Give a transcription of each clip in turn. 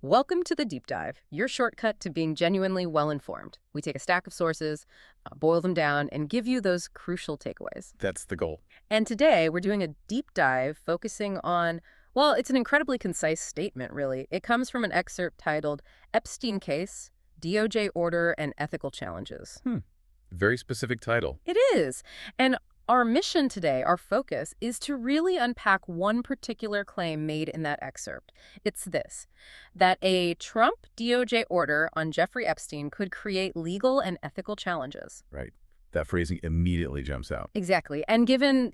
Welcome to the Deep Dive, your shortcut to being genuinely well-informed. We take a stack of sources, boil them down, and give you those crucial takeaways. That's the goal. And today, we're doing a deep dive focusing on, well, it's an incredibly concise statement, really. It comes from an excerpt titled Epstein Case, DOJ Order, and Ethical Challenges. Very specific title. It is. And our mission today, our focus, is to really unpack one particular claim made in that excerpt. It's this, that a Trump DOJ order on Jeffrey Epstein could create legal and ethical challenges. Right. That phrasing immediately jumps out. Exactly. And given,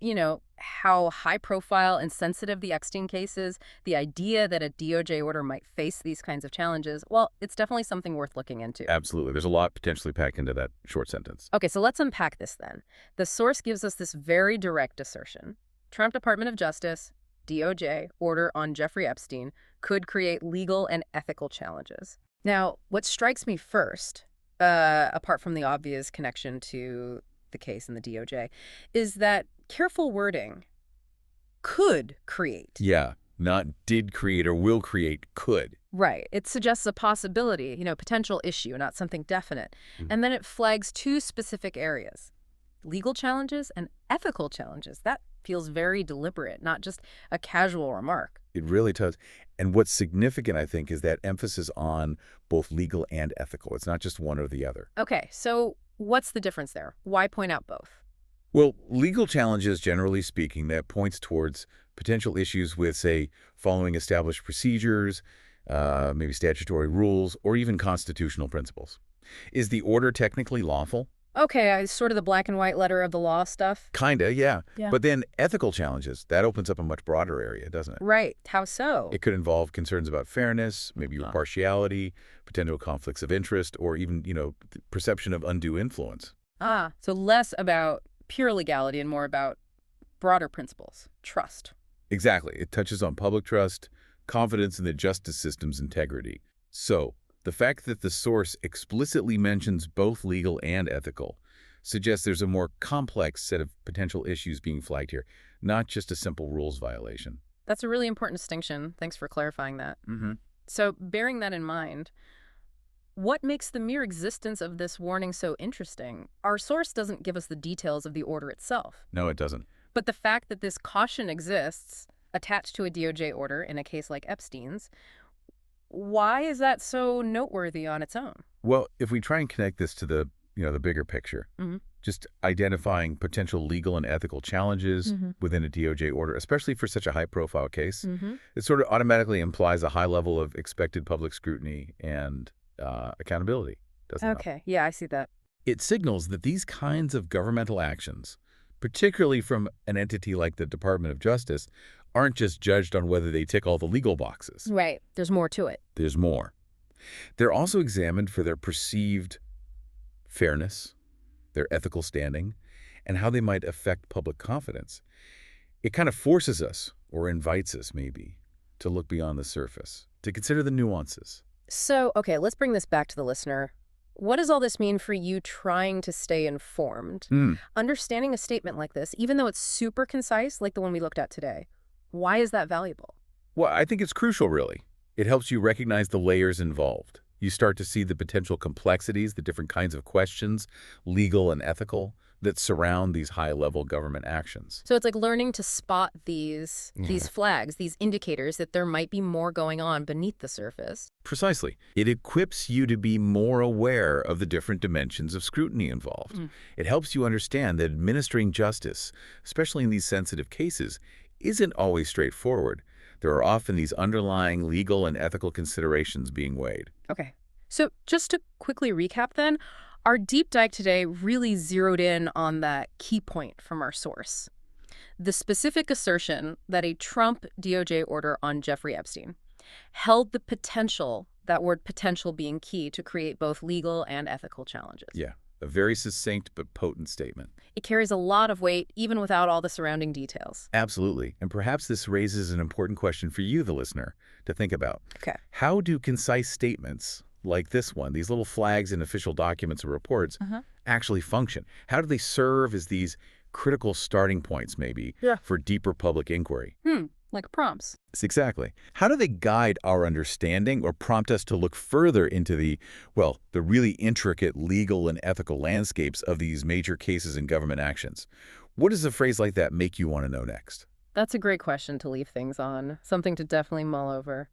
how high profile and sensitive the Epstein case is, the idea that a DOJ order might face these kinds of challenges, well, it's definitely something worth looking into. Absolutely. There's a lot potentially packed into that short sentence. Okay, so let's unpack this then. The source gives us this very direct assertion. Trump Department of Justice, DOJ, order on Jeffrey Epstein could create legal and ethical challenges. Now, what strikes me first, apart from the obvious connection to the case and the DOJ, is that careful wording, could create. Yeah, not did create or will create, could. Right. It suggests a possibility, potential issue, not something definite. And then it flags two specific areas, legal challenges and ethical challenges. That feels very deliberate, not just a casual remark. It really does. And what's significant, I think, is that emphasis on both legal and ethical. It's not just one or the other. Okay, so what's the difference there? Why point out both? Well, legal challenges, generally speaking, that points towards potential issues with, say, following established procedures, maybe statutory rules, or even constitutional principles. Is the order technically lawful? Okay, sort of the black and white letter of the law stuff. Kinda, yeah. Yeah. But then ethical challenges, that opens up a much broader area, doesn't it? Right. How so? It could involve concerns about fairness, maybe partiality, potential conflicts of interest, or even, perception of undue influence. So less about pure legality and more about broader principles, trust. Exactly. It touches on public trust, confidence in the justice system's integrity. So, the fact that the source explicitly mentions both legal and ethical suggests there's a more complex set of potential issues being flagged here, not just a simple rules violation. That's a really important distinction. Thanks for clarifying that. So bearing that in mind, what makes the mere existence of this warning so interesting? Our source doesn't give us the details of the order itself. No, it doesn't. But the fact that this caution exists attached to a DOJ order in a case like Epstein's, why is that so noteworthy on its own? Well, if we try and connect this to the bigger picture, just identifying potential legal and ethical challenges within a DOJ order, especially for such a high-profile case, it sort of automatically implies a high level of expected public scrutiny and accountability, doesn't it? Okay, yeah, I see that. It signals that these kinds of governmental actions, particularly from an entity like the Department of Justice, aren't just judged on whether they tick all the legal boxes. Right, there's more to it. There's more. They're also examined for their perceived fairness, their ethical standing, and how they might affect public confidence. It kind of forces us, or invites us maybe, to look beyond the surface, to consider the nuances. So, okay, let's bring this back to the listener. What does all this mean for you trying to stay informed? Understanding a statement like this, even though it's super concise, like the one we looked at today, why is that valuable? Well, I think it's crucial, really. It helps you recognize the layers involved. You start to see the potential complexities, the different kinds of questions, legal and ethical, that surround these high-level government actions. So it's like learning to spot these flags, these indicators that there might be more going on beneath the surface. Precisely. It equips you to be more aware of the different dimensions of scrutiny involved. It helps you understand that administering justice, especially in these sensitive cases, isn't always straightforward. There are often these underlying legal and ethical considerations being weighed. Okay. So just to quickly recap then, our deep dive today really zeroed in on that key point from our source. The specific assertion that a Trump DOJ order on Jeffrey Epstein held the potential, that word potential being key, to create both legal and ethical challenges. Yeah, a very succinct but potent statement. It carries a lot of weight, even without all the surrounding details. Absolutely. And perhaps this raises an important question for you, the listener, to think about. Okay. How do concise statements like this one, these little flags in official documents or reports, actually function? How do they serve as these critical starting points, maybe, for deeper public inquiry? like prompts. Exactly. How do they guide our understanding or prompt us to look further into the really intricate legal and ethical landscapes of these major cases and government actions? What does a phrase like that make you want to know next? That's a great question to leave things on, something to definitely mull over.